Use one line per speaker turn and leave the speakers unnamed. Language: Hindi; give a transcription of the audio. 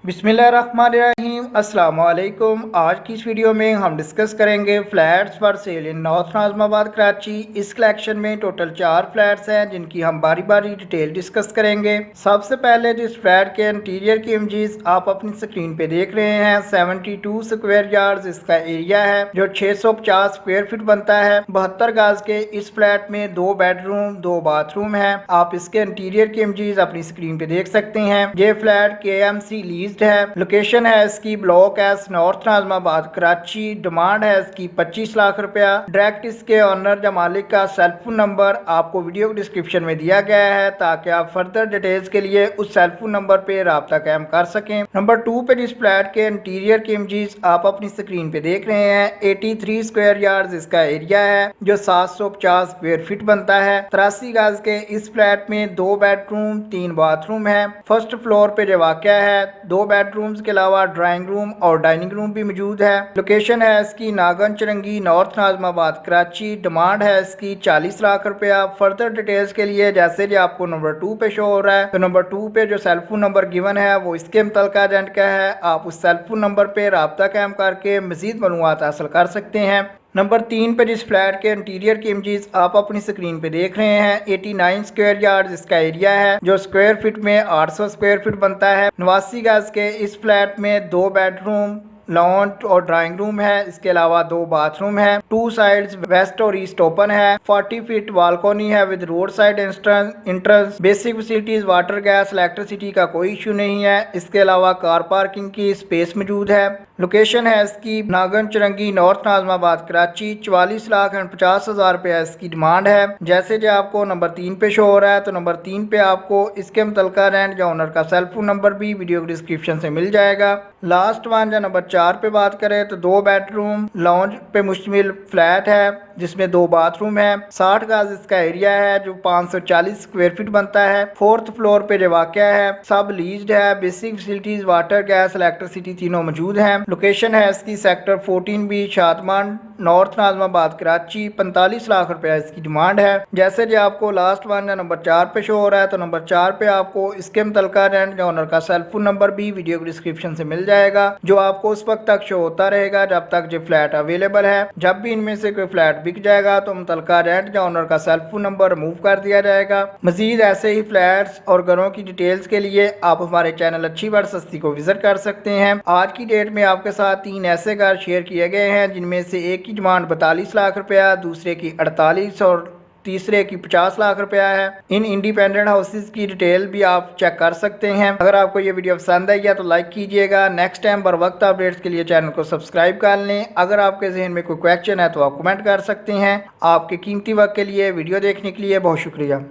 बिस्मिल्लाहिर्रहमानिर्रहीम अस्सलाम वालेकुम। आज की इस वीडियो में हम डिस्कस करेंगे flats for sale in north Nazimabad Karachi. इस कलेक्शन में टोटल 4 फ्लैट्स हैं जिनकी हम बारी बारी डिटेल डिस्कस करेंगे। सबसे पहले जिस फ्लैट के इंटीरियर की इमेजेस आप अपनी स्क्रीन पे देख रहे हैं 72 स्क्वायर यार्ड्स इसका एरिया है जो 650 स्क्वायर फीट बनता है। 72 गज के इस फ्लैट में 2 बेडरूम 2 बाथरूम है। आप इसके इंटीरियर की इमेजेस अपनी स्क्रीन पे देख सकते हैं। ये फ्लैट KMC लीज है। लोकेशन है इसकी block S north Nazimabad Karachi. Demand है इसकी 25 लाख रुपया। डायरेक्ट इसके ऑनर या मालिक का सेलफोन नंबर आपको वीडियो डिस्क्रिप्शन में दिया गया है ताकि आप फर्दर डिटेल्स के लिए उस सेलफोन नंबर पे राब्ता कायम कर सकें। नंबर 2 पे जिस फ्लैट के इंटीरियर की इमेजेस आप अपनी स्क्रीन पे देख रहे हैं 83 स्क्वायर यार्ड्स इसका एरिया है जो 750 स्क्वायर फीट बनता है। 83 गज के इस फ्लैट में 2 बेडरूम 3 बाथरूम है। फर्स्ट फ्लोर पे जो वाक़या है 2 बेडरूम्स के अलावा ड्राइंग रूम और डाइनिंग रूम भी मौजूद है। लोकेशन है इसकी नागन चरंगी नॉर्थ नाज़िमाबाद कराची। डिमांड है इसकी 40 लाख रुपया। फर्दर डिटेल्स के लिए जैसे जो आपको नंबर 2 पे शो हो रहा है तो नंबर 2 पे जो सेलफोन नंबर गिवन है वो इसके मुतल्लिका एजेंट का है। आप उस सेलफोन नंबर पे राब्ता कायम करके मजीद मालूमात हासिल कर सकते हैं। नंबर 3 पे जिस फ्लैट के इंटीरियर की इमेजेस आप अपनी स्क्रीन पे देख रहे हैं 89 स्क्वायर यार्ड इसका एरिया है जो स्क्वायर फीट में 800 स्क्वायर फीट बनता है। 89 गज के इस फ्लैट में 2 बेडरूम लॉन्च और ड्राइंग रूम है। इसके अलावा 2 बाथरूम है। 2 साइड्स वेस्ट और ईस्ट ओपन है। 40 फीट बालकोनी है with road side entrance. Basic facilities water gas electricity का कोई इशू नहीं है। इसके अलावा कार पार्किंग की स्पेस मौजूद है। लोकेशन है इसकी नागन चरंगी नॉर्थ नाज़िमाबाद कराची। 44,50,000 रुपया इसकी डिमांड है। जैसे जो आपको नंबर 3 पे शो हो रहा है तो नंबर 3 पे आपको इसके मुतल्लिका रेंट या ओनर का सेलफोन नंबर भी वीडियो डिस्क्रिप्शन से मिल जाएगा। लास्ट वन या नंबर 4 पे बात करें तो 2 बेडरूम लॉन्ज पे मुश्तमिल फ्लैट है जिसमें 2 बाथरूम है। 60 गज इसका एरिया है जो 540 स्क्वायर फीट बनता है। 4th फ्लोर पे जो वाक़या है सब लीज्ड है। Basic facilities water gas electricity तीनों मौजूद हैं। लोकेशन है इसकी sector 14B Shadman north Nazimabad Karachi. 45 lakh रुपया इसकी डिमांड है। जैसे जो आपको लास्ट वन या नंबर 4 पे शो हो रहा है तो नंबर 4 पे आपको इसके मुतल्लिका रेंट या ओनर का सेलफोन नंबर भी वीडियो डिस्क्रिप्शन से मिल जाएगा जो आपको उस वक्त तक शो होता रहेगा जब तक जो फ्लैट अवेलेबल है। जब भी इनमें से कोई फ्लैट बिक जाएगा तो मुतल्लिका रेंट या ओनर का सेलफोन नंबर रिमूव कर दिया जाएगा। मजीद ऐसे ही फ्लैट्स और घरों की डिटेल्स के लिए आप हमारे चैनल अच्छी बार सस्ती को विजिट कर सकते हैं। आज की डेट में आपके साथ 3 ऐसे घर शेयर किए गए हैं जिनमें से एक की डिमांड 42 लाख रुपया, दूसरे की 48 और तीसरे की 50 लाख रुपया है। इन इंडिपेंडेंट हाउसेज की डिटेल भी आप चेक कर सकते हैं। अगर आपको ये वीडियो पसंद आई है तो लाइक कीजिएगा। नेक्स्ट टाइम बर वक्त अपडेट्स के लिए चैनल को सब्सक्राइब कर लें। अगर आपके जहन में कोई क्वेश्चन है तो आप कमेंट कर सकते हैं। आपके कीमती वक्त के लिए वीडियो देखने के लिए बहुत शुक्रिया।